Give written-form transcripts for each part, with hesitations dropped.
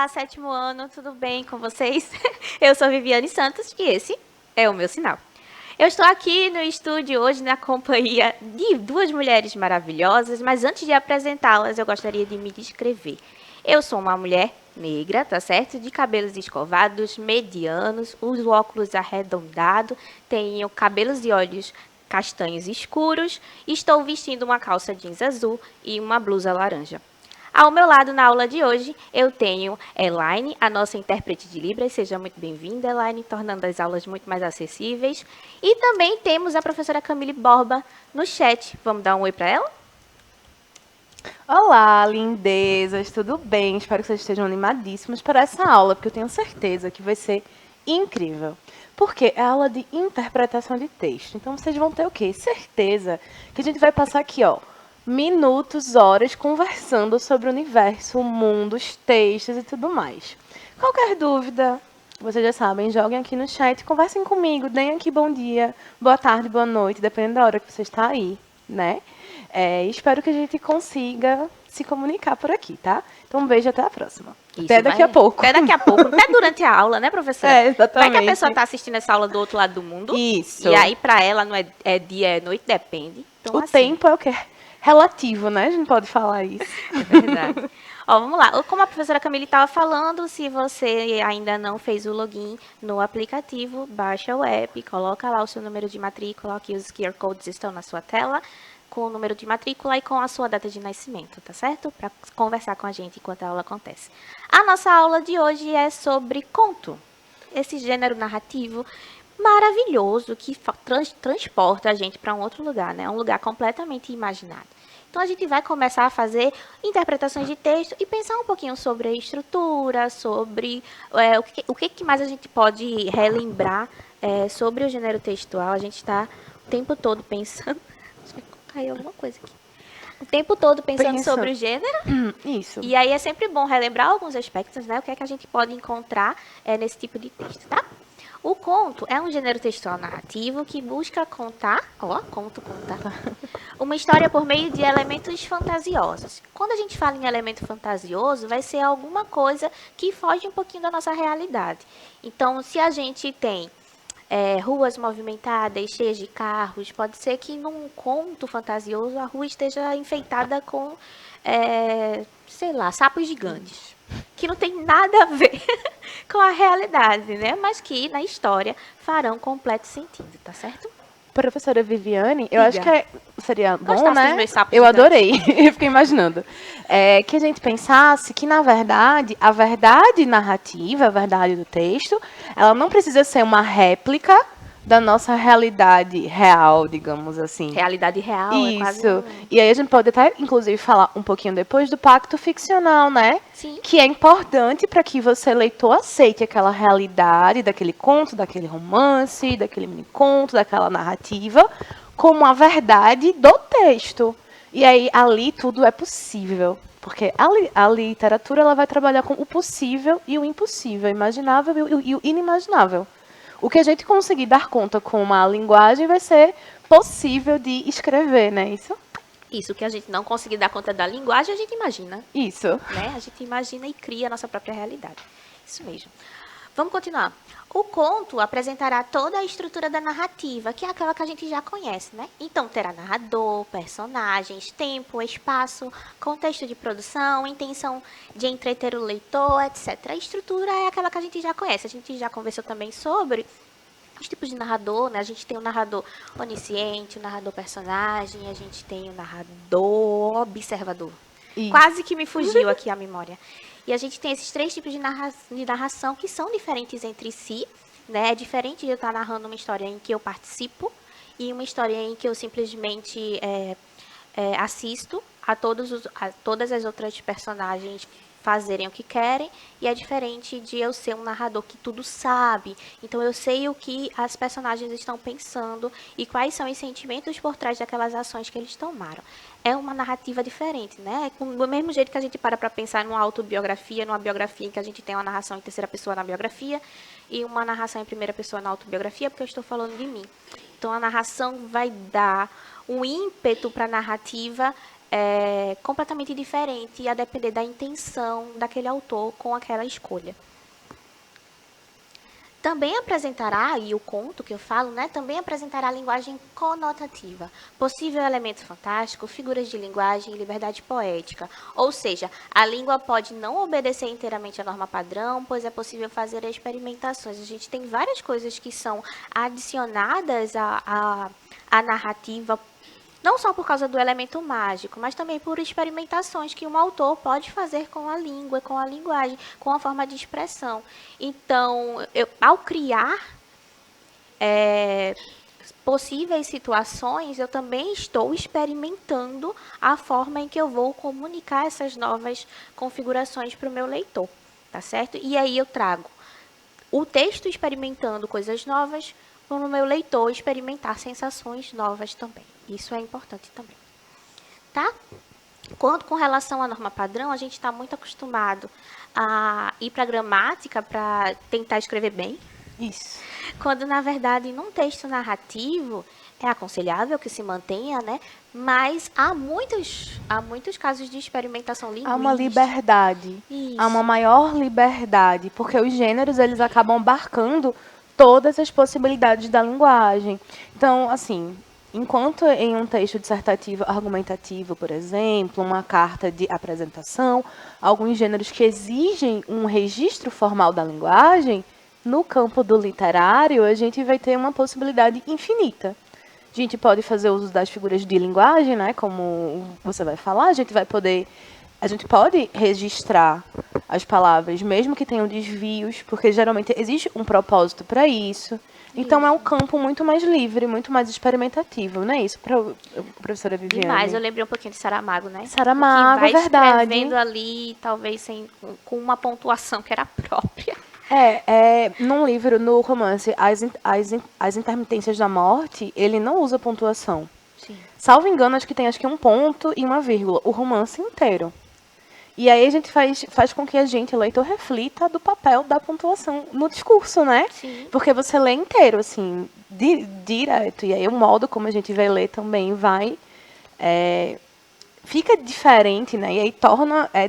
Olá, sétimo ano, tudo bem com vocês? Eu sou Viviane Santos e esse é o meu sinal. Eu estou aqui no estúdio hoje na companhia de duas mulheres maravilhosas, mas antes de apresentá-las, eu gostaria de me descrever. Eu sou uma mulher negra, tá certo? De cabelos escovados, medianos, uso óculos arredondados, tenho cabelos e olhos castanhos escuros, e estou vestindo uma calça jeans azul e uma blusa laranja. Ao meu lado, na aula de hoje, eu tenho Elaine, a nossa intérprete de Libras. Seja muito bem-vinda, Elaine, tornando as aulas muito mais acessíveis. E também temos a professora Camille Borba no chat. Vamos dar um oi para ela? Olá, lindezas, tudo bem? Espero que vocês estejam animadíssimos para essa aula, porque eu tenho certeza que vai ser incrível. Porque é aula de interpretação de texto. Então vocês vão ter o quê? Certeza que a gente vai passar aqui, ó, minutos, horas conversando sobre o universo, o mundo, os textos e tudo mais. Qualquer dúvida, vocês já sabem, joguem aqui no chat, conversem comigo, deem aqui bom dia, boa tarde, boa noite, dependendo da hora que você está aí, né? Espero que a gente consiga se comunicar por aqui, tá? Então, um beijo, até a próxima. Até daqui a pouco. Até daqui a pouco, até durante a aula, né, professora? Exatamente. Vai que a pessoa está assistindo essa aula do outro lado do mundo. Isso. E aí, para ela, não é dia, é noite, depende. Então, o tempo é o quê? Relativo, né? A gente pode falar isso. É verdade. Ó, vamos lá. Como a professora Camille estava falando, se você ainda não fez o login no aplicativo, baixa o app, coloca lá o seu número de matrícula, que os QR codes estão na sua tela, com o número de matrícula e com a sua data de nascimento, tá certo? Para conversar com a gente enquanto a aula acontece. A nossa aula de hoje é sobre conto. Esse gênero narrativo maravilhoso que transporta a gente para um outro lugar, né? Um lugar completamente imaginado. Então, a gente vai começar a fazer interpretações de texto e pensar um pouquinho sobre a estrutura, sobre o que mais a gente pode relembrar sobre o gênero textual. A gente está o tempo todo pensando... Acho que caiu alguma coisa aqui. O tempo todo pensando sobre o gênero. Isso. E aí é sempre bom relembrar alguns aspectos, né? O que é que a gente pode encontrar nesse tipo de texto, tá? O conto é um gênero textual narrativo que busca contar, uma história por meio de elementos fantasiosos. Quando a gente fala em elemento fantasioso, vai ser alguma coisa que foge um pouquinho da nossa realidade. Então, se a gente tem ruas movimentadas, cheias de carros, pode ser que num conto fantasioso a rua esteja enfeitada com, sei lá, sapos gigantes. Que não tem nada a ver com a realidade, né? Mas que na história farão completo sentido, tá certo? Professora Viviane, eu acho que seria bom, Gostasse né? dos meus sapos Eu gigantes? adorei, eu fiquei imaginando. Que a gente pensasse que, na verdade, a verdade narrativa, a verdade do texto, ela não precisa ser uma réplica da nossa realidade real, digamos assim. Realidade real é quase Isso. E aí a gente pode até, inclusive, falar um pouquinho depois do pacto ficcional, né? Sim. Que é importante para que você, leitor, aceite aquela realidade daquele conto, daquele romance, daquele mini-conto, daquela narrativa, como a verdade do texto. E aí, ali, tudo é possível. Porque a literatura ela vai trabalhar com o possível e o impossível, o imaginável e o inimaginável. O que a gente conseguir dar conta com uma linguagem vai ser possível de escrever, né? Isso, que a gente não conseguir dar conta da linguagem, a gente imagina. Isso. Né? A gente imagina e cria a nossa própria realidade. Isso mesmo. Vamos continuar. O conto apresentará toda a estrutura da narrativa, que é aquela que a gente já conhece, né? Então, terá narrador, personagens, tempo, espaço, contexto de produção, intenção de entreter o leitor, etc. A estrutura é aquela que a gente já conhece. A gente já conversou também sobre os tipos de narrador, né? A gente tem o narrador onisciente, o narrador personagem, a gente tem o narrador observador. Isso. Quase que me fugiu aqui a memória. E a gente tem esses três tipos de narração que são diferentes entre si, né? É diferente de eu estar narrando uma história em que eu participo e uma história em que eu simplesmente assisto a todas as outras personagens fazerem o que querem, e é diferente de eu ser um narrador que tudo sabe. Então, eu sei o que as personagens estão pensando e quais são os sentimentos por trás daquelas ações que eles tomaram. É uma narrativa diferente, né? Do mesmo jeito que a gente para pensar numa autobiografia, numa biografia em que a gente tem uma narração em terceira pessoa na biografia e uma narração em primeira pessoa na autobiografia, porque eu estou falando de mim. Então, a narração vai dar um ímpeto para a narrativa completamente diferente a depender da intenção daquele autor com aquela escolha. Também apresentará, e o conto que eu falo, né, também apresentará a linguagem conotativa, possível elemento fantástico, figuras de linguagem e liberdade poética. Ou seja, a língua pode não obedecer inteiramente à norma padrão, pois é possível fazer experimentações. A gente tem várias coisas que são adicionadas à narrativa, não só por causa do elemento mágico, mas também por experimentações que um autor pode fazer com a língua, com a linguagem, com a forma de expressão. Então, ao criar possíveis situações, eu também estou experimentando a forma em que eu vou comunicar essas novas configurações para o meu leitor, tá certo? E aí eu trago o texto experimentando coisas novas, para o meu leitor experimentar sensações novas também. Isso é importante também. Tá? Quanto com relação à norma padrão, a gente está muito acostumado a ir para a gramática para tentar escrever bem. Isso. Quando, na verdade, num texto narrativo, é aconselhável que se mantenha, né? Mas há muitos casos de experimentação linguística. Há uma liberdade. Isso. Há uma maior liberdade, porque os gêneros eles acabam abarcando todas as possibilidades da linguagem. Então, assim, enquanto em um texto dissertativo argumentativo, por exemplo, uma carta de apresentação, alguns gêneros que exigem um registro formal da linguagem, no campo do literário, a gente vai ter uma possibilidade infinita. A gente pode fazer uso das figuras de linguagem, né, como você vai falar, a gente pode registrar as palavras, mesmo que tenham desvios, porque geralmente existe um propósito para isso. Então, é um campo muito mais livre, muito mais experimentativo, não é isso, professora Viviane? Demais, eu lembrei um pouquinho de Saramago, né? Saramago, é verdade. escrevendo ali, talvez com uma pontuação que era própria. Num livro, no romance As Intermitências da Morte, ele não usa pontuação. Sim. Salvo engano, acho que um ponto e uma vírgula, o romance inteiro. E aí a gente faz com que a gente, o leitor, reflita do papel da pontuação no discurso, né? Sim. Porque você lê inteiro, assim, direto. E aí o modo como a gente vai ler também fica diferente, né? E aí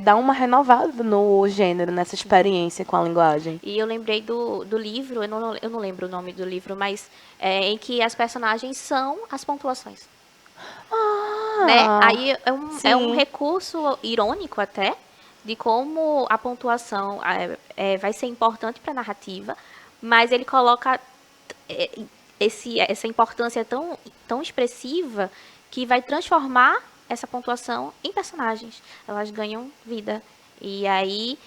dá uma renovada no gênero, nessa experiência com a linguagem. E eu lembrei do livro, eu não lembro o nome do livro, mas em que as personagens são as pontuações. Né? Aí é um recurso irônico até, de como a pontuação vai ser importante para a narrativa, mas ele coloca essa importância tão expressiva que vai transformar essa pontuação em personagens. Elas ganham vida. E aí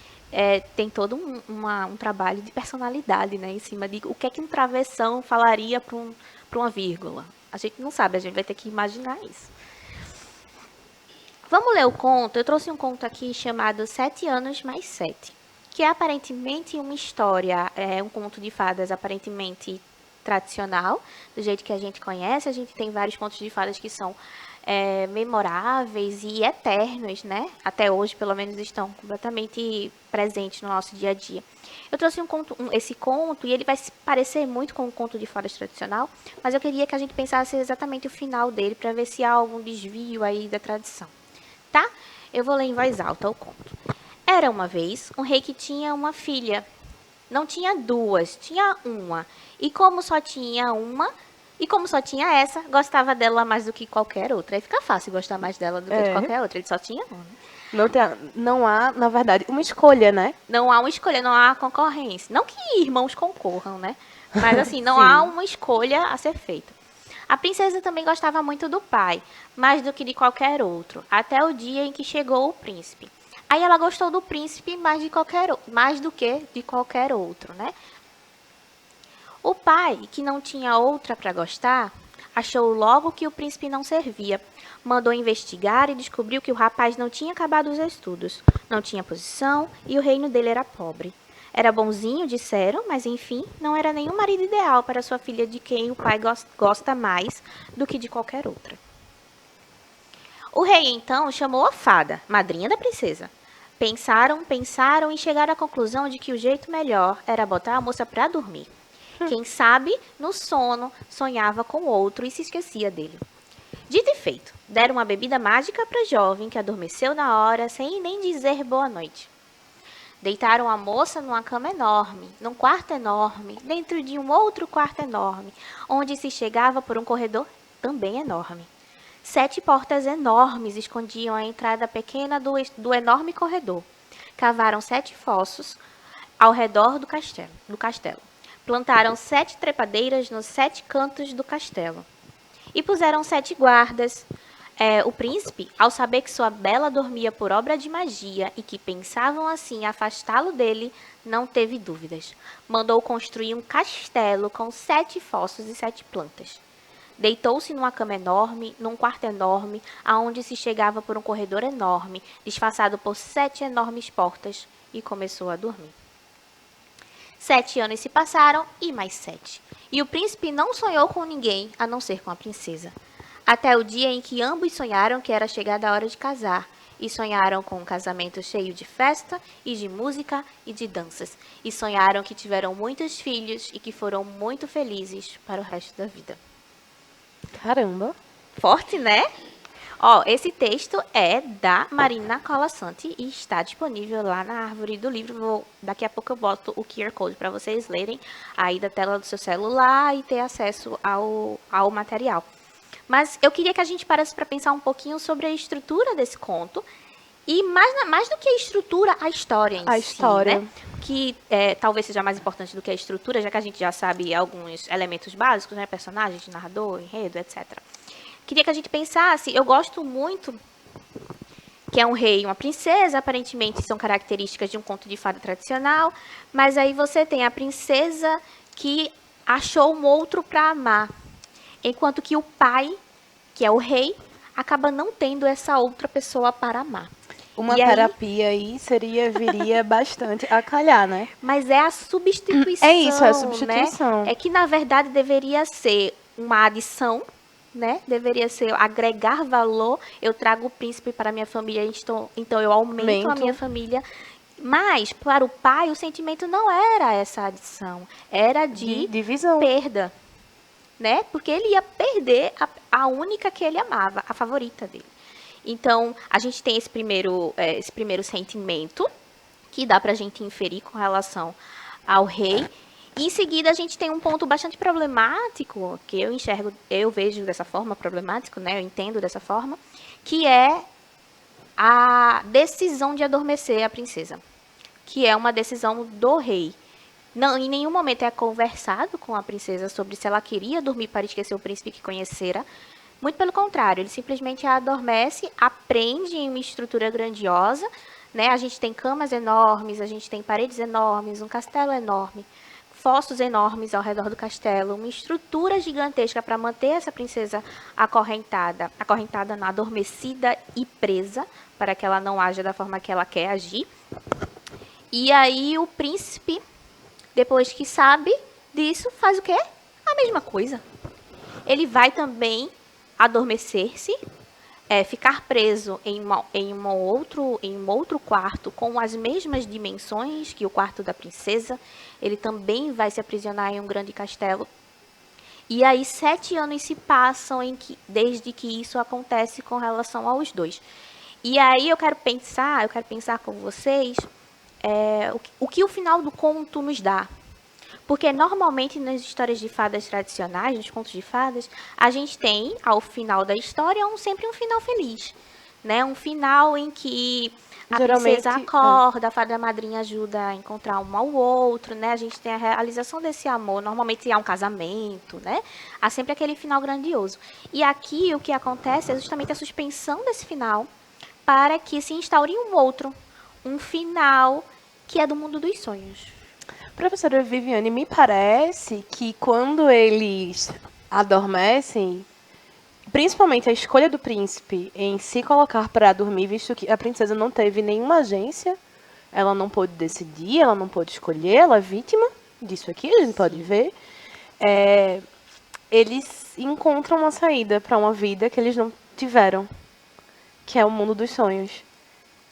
tem todo um trabalho de personalidade, né, em cima de o que é que um travessão falaria para uma vírgula. A gente não sabe, a gente vai ter que imaginar isso. Vamos ler o conto? Eu trouxe um conto aqui chamado 7 anos mais 7, que é aparentemente uma história, um conto de fadas aparentemente tradicional, do jeito que a gente conhece. A gente tem vários contos de fadas que são memoráveis e eternos, né? Até hoje, pelo menos, estão completamente presentes no nosso dia a dia. Eu trouxe esse conto e ele vai se parecer muito com um conto de fadas tradicional, mas eu queria que a gente pensasse exatamente o final dele para ver se há algum desvio aí da tradição. Tá? Eu vou ler em voz alta o conto. Era uma vez um rei que tinha uma filha. Não tinha duas, tinha uma. E como só tinha essa, gostava dela mais do que qualquer outra. Aí fica fácil gostar mais dela do que de qualquer outra. Ele só tinha uma, né? Não há, na verdade, uma escolha, né? Não há uma escolha, não há concorrência. Não que irmãos concorram, né? Mas assim, não há uma escolha a ser feita. A princesa também gostava muito do pai, mais do que de qualquer outro, até o dia em que chegou o príncipe. Aí ela gostou do príncipe mais do que de qualquer outro, né? O pai, que não tinha outra para gostar, achou logo que o príncipe não servia. Mandou investigar e descobriu que o rapaz não tinha acabado os estudos, não tinha posição e o reino dele era pobre. Era bonzinho, disseram, mas enfim, não era nenhum marido ideal para sua filha, de quem o pai gosta mais do que de qualquer outra. O rei então chamou a fada, madrinha da princesa. Pensaram e chegaram à conclusão de que o jeito melhor era botar a moça para dormir. Quem sabe, no sono, sonhava com outro e se esquecia dele. Dito e feito, deram uma bebida mágica para a jovem que adormeceu na hora sem nem dizer boa noite. Deitaram a moça numa cama enorme, num quarto enorme, dentro de um outro quarto enorme, onde se chegava por um corredor também enorme. 7 portas enormes escondiam a entrada pequena do enorme corredor. Cavaram 7 fossos ao redor do castelo. Plantaram 7 trepadeiras nos 7 cantos do castelo. E puseram 7 guardas. O príncipe, ao saber que sua bela dormia por obra de magia e que pensavam assim afastá-lo dele, não teve dúvidas. Mandou construir um castelo com 7 fossos e 7 plantas. Deitou-se numa cama enorme, num quarto enorme, aonde se chegava por um corredor enorme, disfarçado por 7 enormes portas, e começou a dormir. 7 anos se passaram e mais 7. E o príncipe não sonhou com ninguém, a não ser com a princesa. Até o dia em que ambos sonharam que era chegada a hora de casar. E sonharam com um casamento cheio de festa e de música e de danças. E sonharam que tiveram muitos filhos e que foram muito felizes para o resto da vida. Caramba. Forte, né? Ó, esse texto é da Marina Colasanti e está disponível lá na árvore do livro. Daqui a pouco eu boto o QR Code para vocês lerem aí da tela do seu celular e ter acesso ao material. Mas eu queria que a gente parasse para pensar um pouquinho sobre a estrutura desse conto. E mais do que a estrutura, a história em si. A história. Né? Que talvez seja mais importante do que a estrutura, já que a gente já sabe alguns elementos básicos, né? Personagens, narrador, enredo, etc. Queria que a gente pensasse, eu gosto muito que é um rei e uma princesa, aparentemente são características de um conto de fada tradicional, mas aí você tem a princesa que achou um outro para amar, enquanto que o pai, que é o rei, acaba não tendo essa outra pessoa para amar. Uma terapia aí viria bastante a calhar, né? Mas é a substituição. É isso, é a substituição. Né? É que, na verdade, deveria ser uma adição, né? Deveria ser agregar valor. Eu trago o príncipe para a minha família, então eu aumento a minha família. Mas, para o pai, o sentimento não era essa adição. Era de divisão. Perda. Né? Porque ele ia perder a única que ele amava, a favorita dele. Então, a gente tem esse primeiro sentimento, que dá pra gente inferir com relação ao rei. E, em seguida, a gente tem um ponto bastante problemático, que eu vejo dessa forma, problemático, né? Eu entendo dessa forma, que é a decisão de adormecer a princesa, que é uma decisão do rei. Não, em nenhum momento é conversado com a princesa sobre se ela queria dormir para esquecer o príncipe que conhecera. Muito pelo contrário, ele simplesmente a adormece, aprende em uma estrutura grandiosa, né? A gente tem camas enormes, a gente tem paredes enormes, um castelo enorme, fossos enormes ao redor do castelo, uma estrutura gigantesca para manter essa princesa acorrentada, adormecida e presa, para que ela não haja da forma que ela quer agir. E aí o príncipe, depois que sabe disso, faz o quê? A mesma coisa. Ele vai também adormecer-se, ficar preso em um outro quarto com as mesmas dimensões que o quarto da princesa. Ele também vai se aprisionar em um grande castelo. E aí 7 anos se passam desde que isso acontece com relação aos dois. E aí eu quero pensar com vocês o que o final do conto nos dá. Porque normalmente nas histórias de fadas tradicionais, nos contos de fadas, a gente tem, ao final da história, sempre um final feliz. Né? Um final em que a princesa acorda, a fada madrinha ajuda a encontrar um ao outro, né? A gente tem a realização desse amor. Normalmente há um casamento, né? Há sempre aquele final grandioso. E aqui o que acontece é justamente a suspensão desse final para que se instaure um outro. Um final que é do mundo dos sonhos. Professora Viviane, me parece que quando eles adormecem, principalmente a escolha do príncipe em se colocar para dormir, visto que a princesa não teve nenhuma agência, ela não pôde decidir, ela não pôde escolher, ela é vítima disso aqui, a gente pode ver. Eles encontram uma saída para uma vida que eles não tiveram, que é o mundo dos sonhos.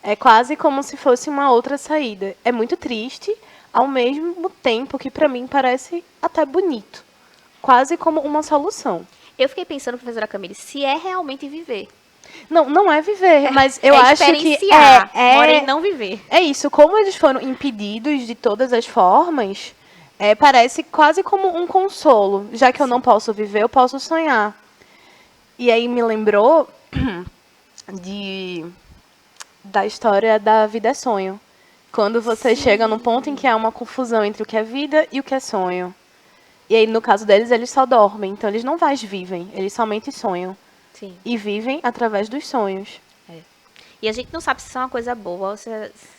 É quase como se fosse uma outra saída. É muito triste, ao mesmo tempo que para mim parece até bonito. Quase como uma solução. Eu fiquei pensando, professora Camille, se é realmente viver. Não, não é viver, mas eu é acho que experienciar, porém não viver. é isso. Como eles foram impedidos de todas as formas, parece quase como um consolo. Já que eu não posso viver, eu posso sonhar. E aí me lembrou da história da vida é sonho. Quando você chega num ponto em que há uma confusão entre o que é vida e o que é sonho. E aí, no caso deles, eles só dormem. Então, eles não mais vivem, eles somente sonham. Sim. E vivem através dos sonhos. E a gente não sabe se isso é uma coisa boa ou se...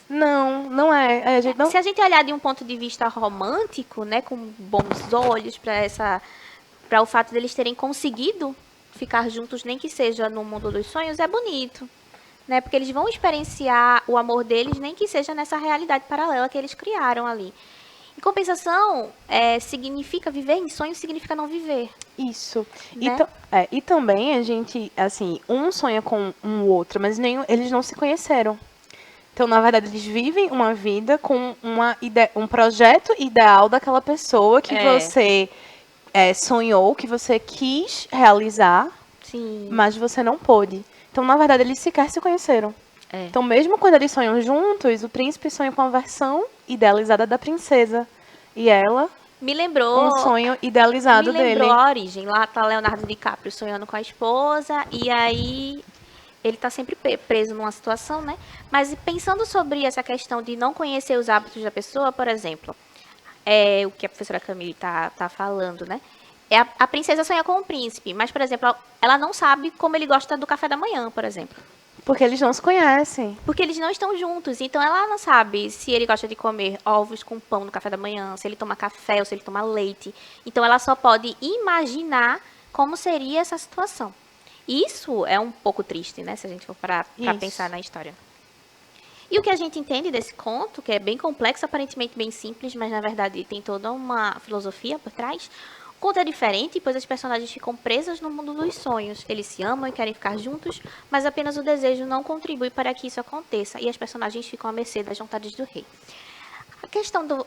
Não, não é. A gente não... Se a gente olhar de um ponto de vista romântico, né, com bons olhos para o fato deles terem conseguido ficar juntos, nem que seja no mundo dos sonhos, é bonito, né? Porque eles vão experienciar o amor deles, nem que seja nessa realidade paralela que eles criaram ali. Em compensação, significa viver em sonhos significa não viver. Isso. Né? E também a gente, assim, um sonha com um outro, mas eles não se conheceram. Então, na verdade, eles vivem uma vida com um projeto ideal daquela pessoa que você sonhou, que você quis realizar, Sim. mas você não pôde. Então, na verdade, eles sequer se conheceram. Então, mesmo quando eles sonham juntos, o príncipe sonha com a versão idealizada da princesa. E ela, me lembrou um sonho idealizado dele. Me lembrou a origem. Lá tá Leonardo DiCaprio sonhando com a esposa, e aí ele tá sempre preso numa situação, né? Mas pensando sobre essa questão de não conhecer os hábitos da pessoa, por exemplo, o que a professora Camille tá falando, né? A princesa sonha com o príncipe, mas, por exemplo, ela não sabe como ele gosta do café da manhã, por exemplo. Porque eles não se conhecem. Porque eles não estão juntos. Então ela não sabe se ele gosta de comer ovos com pão no café da manhã, se ele toma café ou se ele toma leite. Então ela só pode imaginar como seria essa situação. Isso é um pouco triste, né? Se a gente for parar para pensar na história. E o que a gente entende desse conto, que é bem complexo, aparentemente bem simples, mas na verdade tem toda uma filosofia por trás. O conto é diferente, pois as personagens ficam presas no mundo dos sonhos. Eles se amam e querem ficar juntos, mas apenas o desejo não contribui para que isso aconteça, e as personagens ficam à mercê das vontades do rei.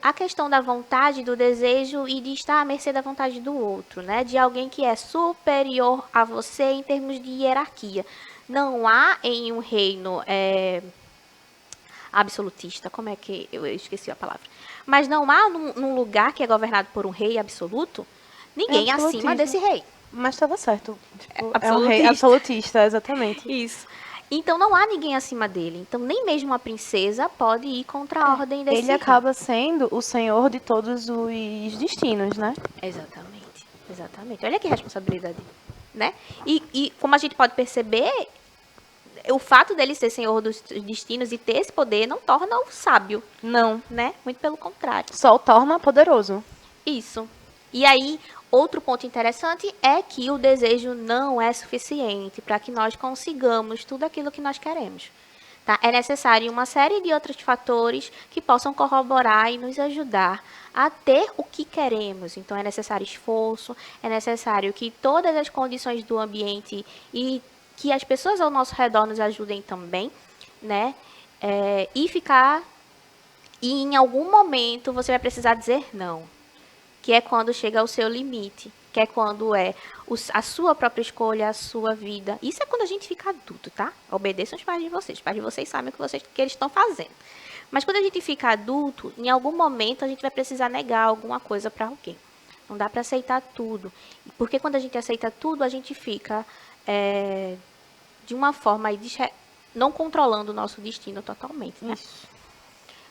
A questão da vontade, do desejo e de estar à mercê da vontade do outro, né? De alguém que é superior a você em termos de hierarquia. Não há em um reino absolutista, como é que... Eu esqueci a palavra. Mas não há num lugar que é governado por um rei absoluto, ninguém acima desse rei. Mas estava certo. Tipo, é um rei absolutista, exatamente. Isso. Então não há ninguém acima dele. Então nem mesmo a princesa pode ir contra a ordem desse rei. Ele acaba sendo o senhor de todos os destinos, né? Exatamente. Exatamente. Olha que responsabilidade, né? E como a gente pode perceber, o fato dele ser senhor dos destinos e ter esse poder não torna-o sábio. Não. Né? Muito pelo contrário. Só o torna poderoso. Isso. E aí, outro ponto interessante é que o desejo não é suficiente para que nós consigamos tudo aquilo que nós queremos. Tá? É necessário uma série de outros fatores que possam corroborar e nos ajudar a ter o que queremos. Então, é necessário esforço, é necessário que todas as condições do ambiente e que as pessoas ao nosso redor nos ajudem também, né? E em algum momento você vai precisar dizer não. Que é quando chega ao seu limite, que é quando a sua própria escolha, a sua vida. Isso é quando a gente fica adulto, tá? Obedeçam os pais de vocês. Os pais de vocês sabem o que eles estão fazendo. Mas quando a gente fica adulto, em algum momento a gente vai precisar negar alguma coisa para alguém. Não dá para aceitar tudo. Porque quando a gente aceita tudo, a gente fica de uma forma não controlando o nosso destino totalmente, né? Isso.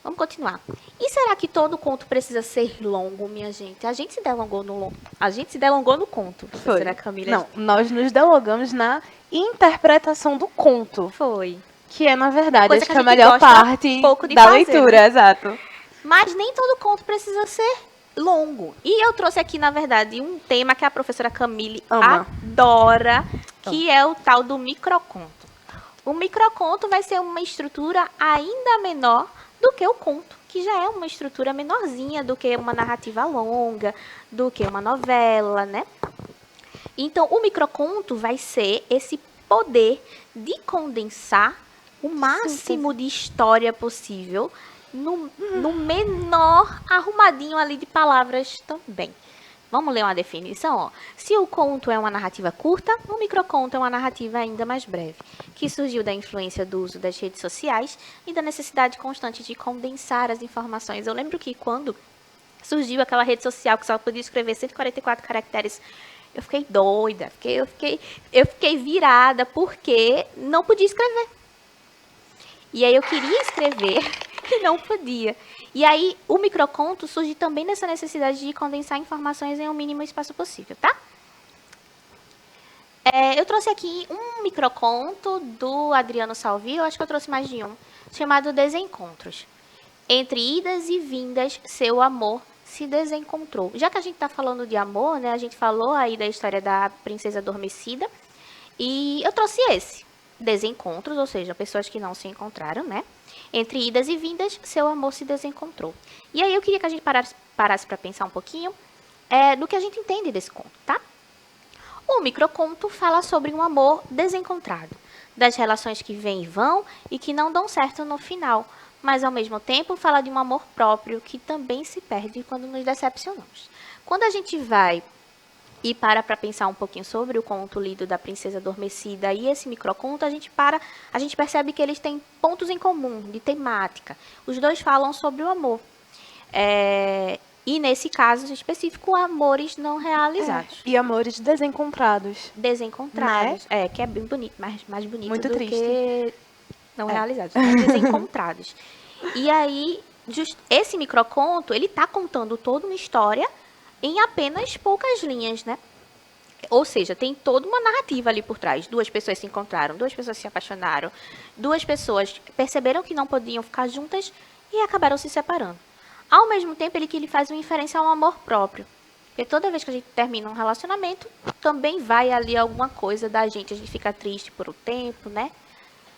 Vamos continuar. E será que todo conto precisa ser longo, minha gente? A gente se delongou no conto, professora Camila. Não, nós nos delongamos na interpretação do conto. Foi. Que é, na verdade, acho que a melhor parte da leitura, né? Exato. Mas nem todo conto precisa ser longo. E eu trouxe aqui, na verdade, um tema que a professora Camille adora, que é o tal do microconto. O microconto vai ser uma estrutura ainda menor do que o conto, que já é uma estrutura menorzinha do que uma narrativa longa, do que uma novela, né? Então, o microconto vai ser esse poder de condensar o máximo de história possível no menor arrumadinho ali de palavras também. Vamos ler uma definição? Ó. Se o conto é uma narrativa curta, o microconto é uma narrativa ainda mais breve, que surgiu da influência do uso das redes sociais e da necessidade constante de condensar as informações. Eu lembro que quando surgiu aquela rede social que só podia escrever 144 caracteres, eu fiquei doida, eu fiquei virada porque não podia escrever. E aí eu queria escrever e não podia. E aí o microconto surge também nessa necessidade de condensar informações em um mínimo espaço possível, tá? Eu trouxe aqui um microconto do Adriano Salvi, eu acho que eu trouxe mais de um, chamado Desencontros. Entre idas e vindas, seu amor se desencontrou. Já que a gente está falando de amor, né? A gente falou aí da história da princesa adormecida. E eu trouxe esse. Desencontros, ou seja, pessoas que não se encontraram, né? Entre idas e vindas, seu amor se desencontrou. E aí eu queria que a gente parasse para pensar um pouquinho do que a gente entende desse conto, tá? O microconto fala sobre um amor desencontrado, das relações que vêm e vão e que não dão certo no final, mas ao mesmo tempo fala de um amor próprio que também se perde quando nos decepcionamos. Quando a gente vai e para pensar um pouquinho sobre o conto lido da Princesa Adormecida e esse microconto, a gente percebe que eles têm pontos em comum, de temática. Os dois falam sobre o amor. E nesse caso específico, amores não realizados. E amores desencontrados. Desencontrados. Né? Que é bem bonito, mais bonito muito do triste. que não realizados. Né? Desencontrados. E aí, esse microconto, ele está contando toda uma história em apenas poucas linhas, né? Ou seja, tem toda uma narrativa ali por trás. 2 pessoas se encontraram, 2 pessoas se apaixonaram, 2 pessoas perceberam que não podiam ficar juntas e acabaram se separando. Ao mesmo tempo, ele faz uma inferência ao amor próprio. Porque toda vez que a gente termina um relacionamento, também vai ali alguma coisa da gente. A gente fica triste por um tempo, né?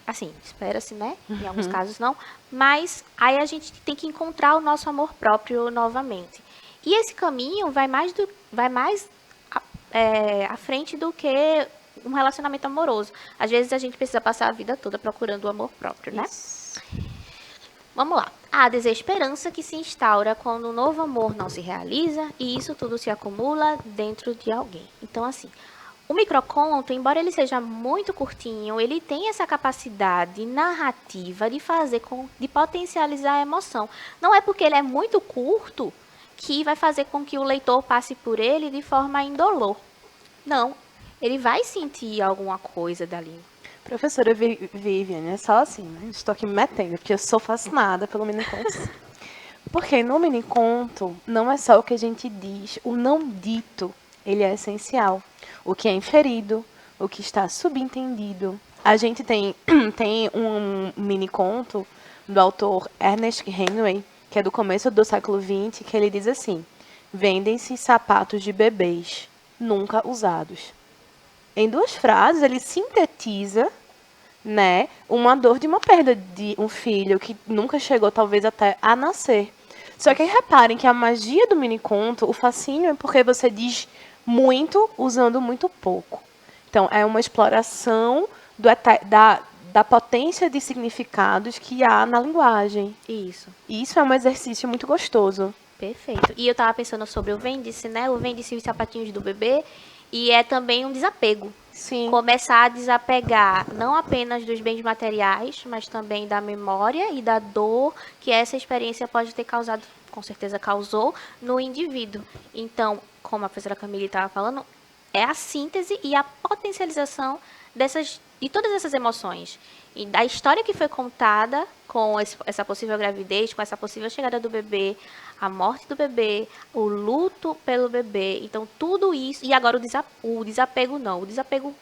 Assim, espera-se, né? Em alguns casos não. Mas aí a gente tem que encontrar o nosso amor próprio novamente. E esse caminho vai mais à frente do que um relacionamento amoroso. Às vezes a gente precisa passar a vida toda procurando o amor próprio, né? Isso. Vamos lá. A desesperança que se instaura quando o novo amor não se realiza e isso tudo se acumula dentro de alguém. Então, assim, o microconto, embora ele seja muito curtinho, ele tem essa capacidade narrativa de potencializar a emoção. Não é porque ele é muito curto que vai fazer com que o leitor passe por ele de forma indolor. Não, ele vai sentir alguma coisa dali. Professora Viviane, é só assim, né? Estou aqui me metendo, porque eu sou fascinada pelo miniconto. Porque no miniconto, não é só o que a gente diz, o não dito, ele é essencial. O que é inferido, o que está subentendido. A gente tem um miniconto do autor Ernest Hemingway, que é do começo do século XX, que ele diz assim: vendem-se sapatos de bebês, nunca usados. Em 2 frases, ele sintetiza, né, uma dor de uma perda de um filho que nunca chegou, talvez, até a nascer. Só que aí reparem que a magia do miniconto, o fascínio é porque você diz muito usando muito pouco. Então, é uma exploração da potência de significados que há na linguagem. Isso. E isso é um exercício muito gostoso. Perfeito. E eu estava pensando sobre o vende-se, né? O vende-se e os sapatinhos do bebê. E é também um desapego. Sim. Começar a desapegar não apenas dos bens materiais, mas também da memória e da dor que essa experiência pode ter causado, com certeza causou, no indivíduo. Então, como a professora Camille estava falando, é a síntese e a potencialização de todas essas emoções. E da história que foi contada com essa possível gravidez, com essa possível chegada do bebê, a morte do bebê, o luto pelo bebê. Então, tudo isso. E agora o desapego não. O desapego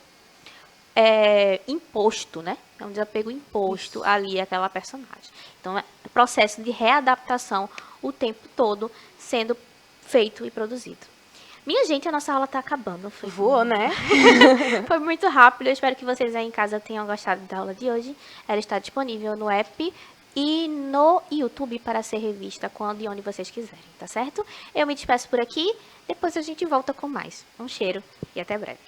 é imposto, né? É um desapego imposto ali àquela personagem. Então, é um processo de readaptação o tempo todo sendo feito e produzido. Minha gente, a nossa aula está acabando. Voou, né? Foi muito rápido. Eu espero que vocês aí em casa tenham gostado da aula de hoje. Ela está disponível no app e no YouTube para ser revista quando e onde vocês quiserem, tá certo? Eu me despeço por aqui. Depois a gente volta com mais. Um cheiro e até breve.